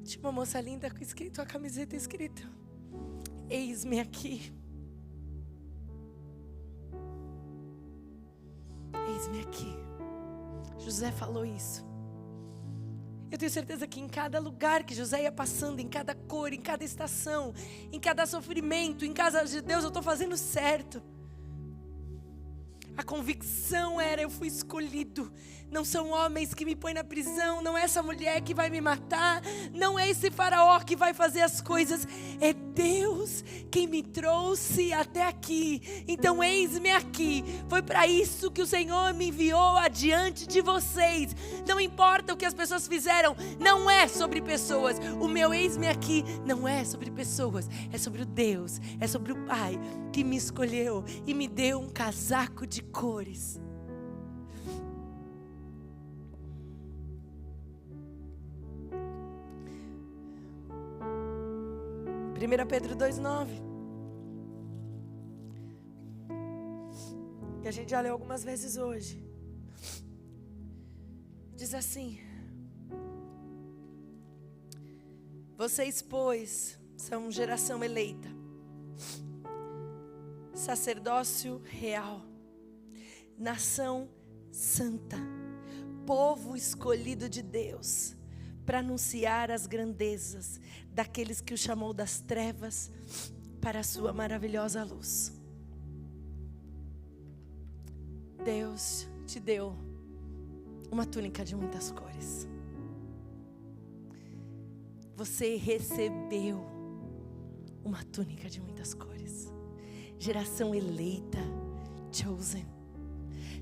tinha uma moça linda com escrito, a camiseta escrita, eis-me aqui. Eis-me aqui. José falou isso. Eu tenho certeza que em cada lugar que José ia passando, em cada cor, em cada estação, em cada sofrimento, em casa de Deus, eu estou fazendo certo. A convicção era, eu fui escolhido. Não são homens que me põem na prisão, não é essa mulher que vai me matar, não é esse faraó que vai fazer as coisas, é Deus quem me trouxe até aqui. Então eis-me aqui, foi para isso que o Senhor me enviou adiante de vocês. Não importa o que as pessoas fizeram, não é sobre pessoas. O meu eis-me aqui não é sobre pessoas, é sobre o Deus, é sobre o Pai que me escolheu e me deu um casaco de cores. 1 Pedro 2,9. Que a gente já leu algumas vezes hoje. Diz assim: vocês, pois, são geração eleita, sacerdócio real, nação santa, povo escolhido de Deus, para anunciar as grandezas daqueles que o chamou das trevas para a sua maravilhosa luz. Deus te deu uma túnica de muitas cores. Você recebeu uma túnica de muitas cores. Geração eleita, chosen.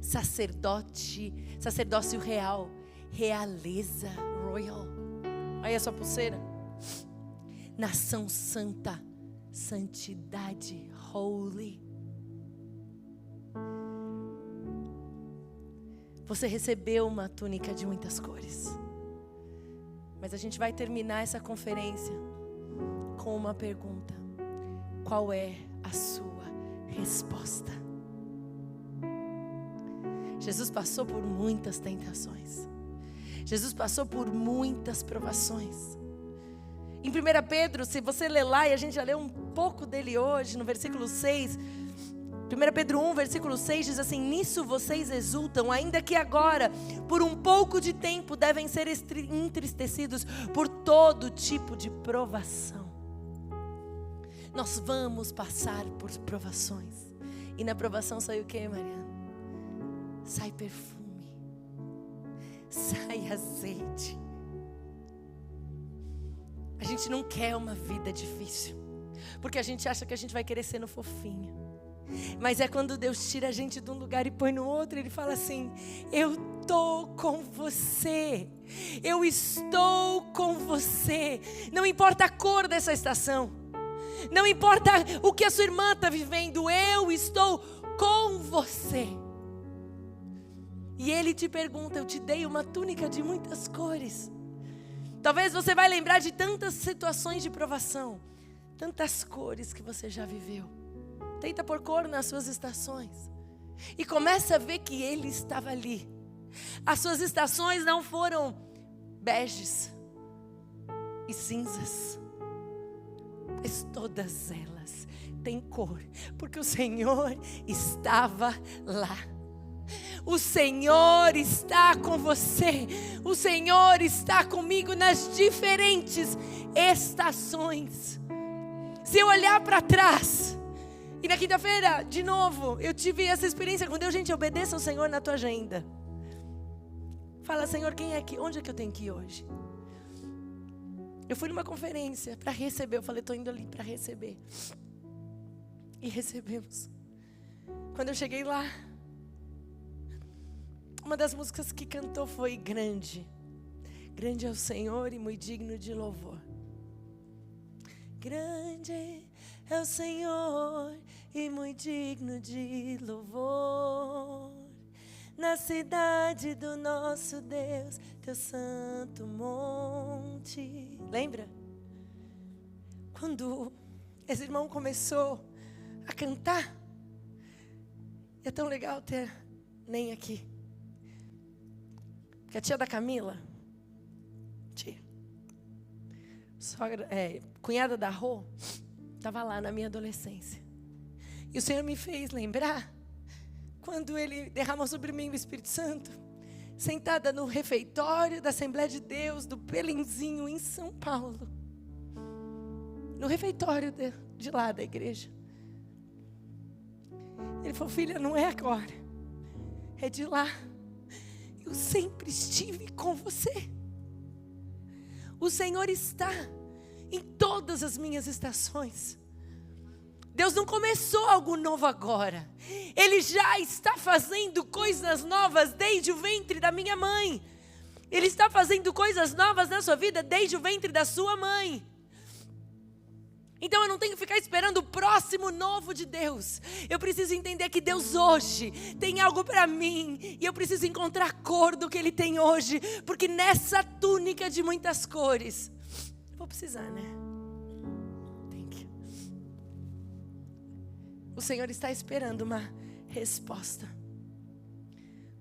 Sacerdócio real, realeza, royal. Aí a sua pulseira. Nação santa, santidade, holy. Você recebeu uma túnica de muitas cores. Mas a gente vai terminar essa conferência com uma pergunta: qual é a sua resposta? Jesus passou por muitas tentações. Jesus passou por muitas provações. Em 1 Pedro, se você ler lá, e a gente já leu um pouco dele hoje, no versículo 6, 1 Pedro 1, versículo 6 diz assim: nisso vocês exultam, ainda que agora, por um pouco de tempo, devem ser entristecidos por todo tipo de provação. Nós vamos passar por provações. E na provação sai o que, Mariana? Sai perfume, sai azeite. A gente não quer uma vida difícil, porque a gente acha que a gente vai querer ser no fofinho. Mas é quando Deus tira a gente de um lugar e põe no outro, Ele fala assim: eu estou com você, eu estou com você. Não importa a cor dessa estação, não importa o que a sua irmã está vivendo, eu estou com você. E Ele te pergunta: eu te dei uma túnica de muitas cores. Talvez você vai lembrar de tantas situações de provação, tantas cores que você já viveu. Tenta pôr cor nas suas estações e começa a ver que Ele estava ali. As suas estações não foram beges e cinzas, mas todas elas têm cor, porque o Senhor estava lá. O Senhor está com você. O Senhor está comigo nas diferentes estações. Se eu olhar para trás, e na quinta-feira, de novo, eu tive essa experiência com Deus. Gente, obedeça ao Senhor na tua agenda. Fala: Senhor, quem é que, onde é que eu tenho que ir hoje? Eu fui numa conferência para receber. Eu falei: estou indo ali para receber. E recebemos. Quando eu cheguei lá, uma das músicas que cantou foi Grande. Grande é o Senhor e muito digno de louvor. Grande é o Senhor e muito digno de louvor. Na cidade do nosso Deus, teu santo monte. Lembra? Quando esse irmão começou a cantar, é tão legal ter nem aqui. Que a tia da Camila, cunhada da Rô, estava lá na minha adolescência. E o Senhor me fez lembrar quando Ele derramou sobre mim o Espírito Santo, sentada no refeitório da Assembleia de Deus, do Pelinzinho, em São Paulo. No refeitório de lá da igreja. Ele falou: filha, não é agora, é de lá. Eu sempre estive com você. O Senhor está em todas as minhas estações. Deus não começou algo novo agora. Ele já está fazendo coisas novas desde o ventre da minha mãe. Ele está fazendo coisas novas na sua vida desde o ventre da sua mãe. Então eu não tenho que ficar esperando o próximo novo de Deus. Eu preciso entender que Deus hoje tem algo para mim. E eu preciso encontrar a cor do que Ele tem hoje. Porque nessa túnica de muitas cores, vou precisar, né? O Senhor está esperando uma resposta.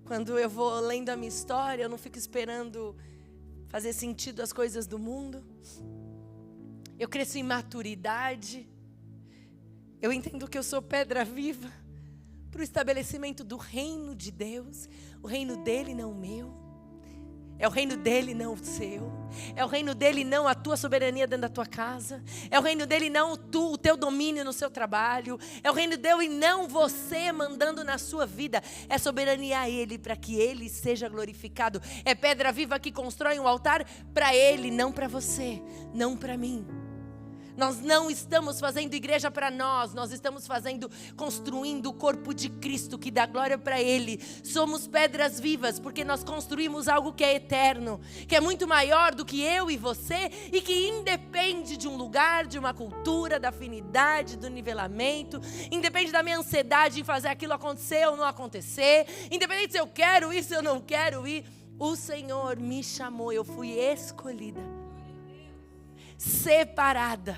Quando eu vou lendo a minha história, eu não fico esperando fazer sentido as coisas do mundo. Eu cresço em maturidade. Eu entendo que eu sou pedra viva para o estabelecimento do reino de Deus. O reino dele, não o meu. É o reino dele, não o seu. É o reino dele, não a tua soberania dentro da tua casa. É o reino dele, não o teu domínio no seu trabalho. É o reino dele e não você mandando na sua vida. É soberania a ele, para que ele seja glorificado. É pedra viva que constrói um altar para ele, não para você, não para mim. Nós não estamos fazendo igreja para nós estamos construindo o corpo de Cristo que dá glória para Ele. Somos pedras vivas porque nós construímos algo que é eterno, que é muito maior do que eu e você e que independe de um lugar, de uma cultura, da afinidade, do nivelamento, independe da minha ansiedade em fazer aquilo acontecer ou não acontecer, independente se eu quero ir, se eu não quero ir. O Senhor me chamou, eu fui escolhida, separada,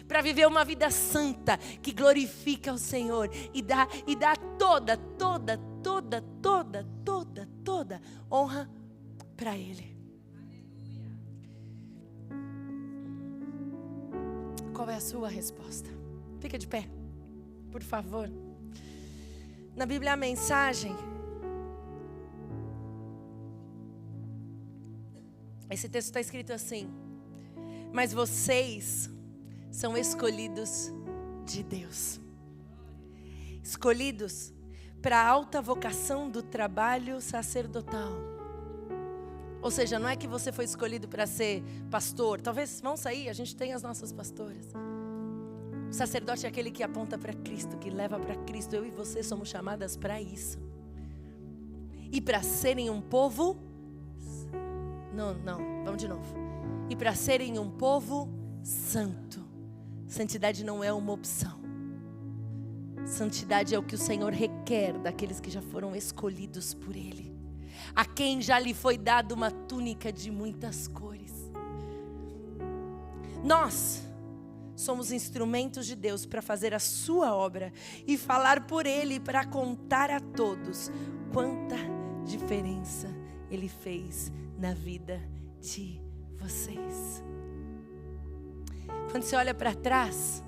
para viver uma vida santa que glorifica o Senhor e dá toda honra para Ele. Qual é a sua resposta? Fica de pé, por favor. Na Bíblia a mensagem, esse texto está escrito assim: mas vocês são escolhidos de Deus. Escolhidos para a alta vocação do trabalho sacerdotal. Ou seja, não é que você foi escolhido para ser pastor. Talvez vão sair, a gente tem as nossas pastoras. O sacerdote é aquele que aponta para Cristo, que leva para Cristo. Eu e você somos chamadas para isso. E para serem um povo... Não, vamos de novo. E para serem um povo santo. Santidade não é uma opção. Santidade é o que o Senhor requer daqueles que já foram escolhidos por Ele. A quem já lhe foi dada uma túnica de muitas cores. Nós somos instrumentos de Deus para fazer a sua obra e falar por Ele, para contar a todos quanta diferença Ele fez na vida de vocês. Quando você olha para trás,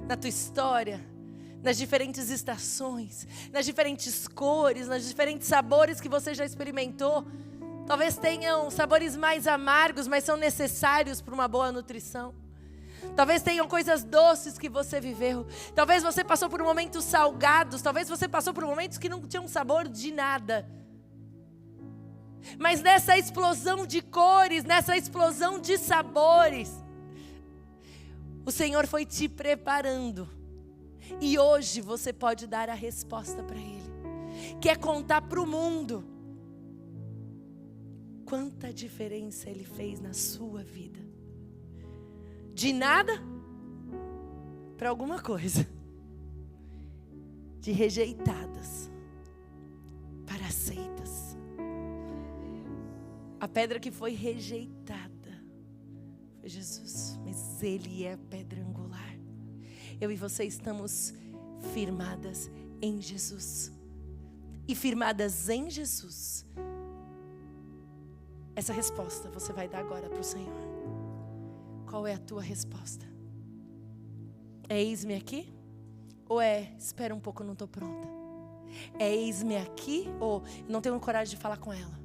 na tua história, nas diferentes estações, nas diferentes cores, nos diferentes sabores que você já experimentou, talvez tenham sabores mais amargos, mas são necessários para uma boa nutrição. Talvez tenham coisas doces que você viveu. Talvez você passou por momentos salgados, talvez você passou por momentos que não tinham sabor de nada. Mas nessa explosão de cores, nessa explosão de sabores, o Senhor foi te preparando. E hoje você pode dar a resposta para Ele. Quer contar para o mundo quanta diferença Ele fez na sua vida. De nada para alguma coisa. De rejeitadas para aceitas. A pedra que foi rejeitada foi Jesus, mas Ele é a pedra angular. Eu e você estamos firmadas em Jesus. E firmadas em Jesus, essa resposta você vai dar agora para o Senhor. Qual é a tua resposta? É eis-me aqui? Ou é espera um pouco, não estou pronta? É eis-me aqui? Ou não tenho coragem de falar com ela?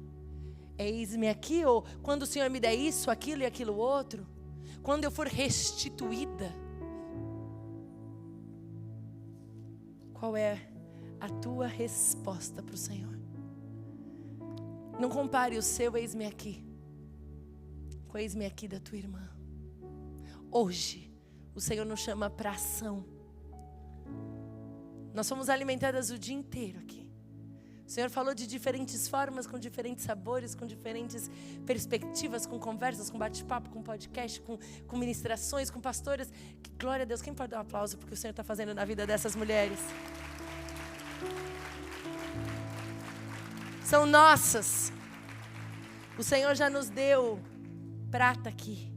É eis-me aqui? Ou quando o Senhor me der isso, aquilo e aquilo outro? Quando eu for restituída? Qual é a tua resposta para o Senhor? Não compare o seu eis-me aqui com o eis-me aqui da tua irmã. Hoje, o Senhor nos chama para ação. Nós fomos alimentadas o dia inteiro aqui. O Senhor falou de diferentes formas, com diferentes sabores, com diferentes perspectivas, com conversas, com bate-papo, com podcast, com ministrações, com pastoras. Que glória a Deus. Quem pode dar um aplauso porque o Senhor está fazendo na vida dessas mulheres? São nossas. O Senhor já nos deu prata aqui.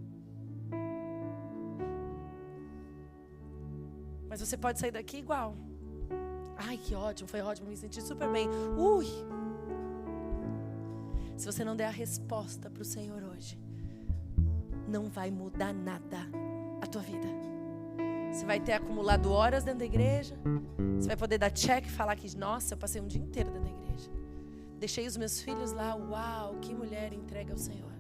Mas você pode sair daqui igual. Ai, que ótimo, foi ótimo, me senti super bem. Se você não der a resposta para o Senhor hoje, não vai mudar nada a tua vida. Você vai ter acumulado horas dentro da igreja. Você vai poder dar check e falar que, nossa, eu passei um dia inteiro dentro da igreja. Deixei os meus filhos lá. Uau, que mulher entrega ao Senhor.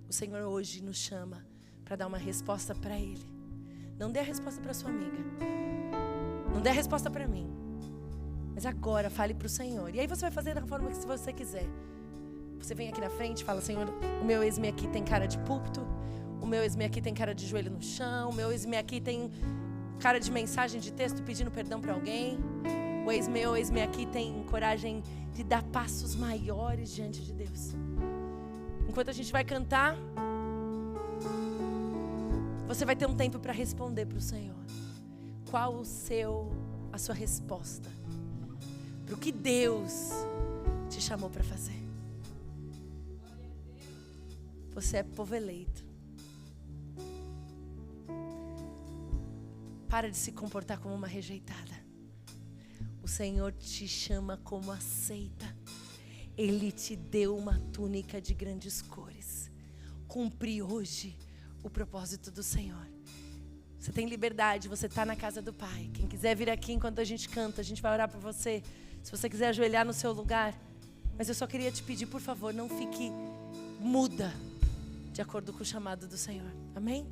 O Senhor hoje nos chama para dar uma resposta para Ele. Não dê a resposta para sua amiga. Não dê a resposta para mim. Mas agora fale para o Senhor. E aí você vai fazer da forma que você quiser. Você vem aqui na frente e fala: Senhor, o meu ex-me aqui tem cara de púlpito. O meu ex-me aqui tem cara de joelho no chão. O meu ex-me aqui tem cara de mensagem de texto pedindo perdão para alguém. O ex-me aqui tem coragem de dar passos maiores diante de Deus. Enquanto a gente vai cantar, você vai ter um tempo para responder para o Senhor. Qual a sua resposta para o que Deus te chamou para fazer? Você é povo eleito. Para de se comportar como uma rejeitada. O Senhor te chama como aceita. Ele te deu uma túnica de grandes cores. Cumpre hoje o propósito do Senhor. Você tem liberdade, você está na casa do Pai. Quem quiser vir aqui enquanto a gente canta, a gente vai orar por você. Se você quiser ajoelhar no seu lugar. Mas eu só queria te pedir, por favor, não fique muda de acordo com o chamado do Senhor. Amém?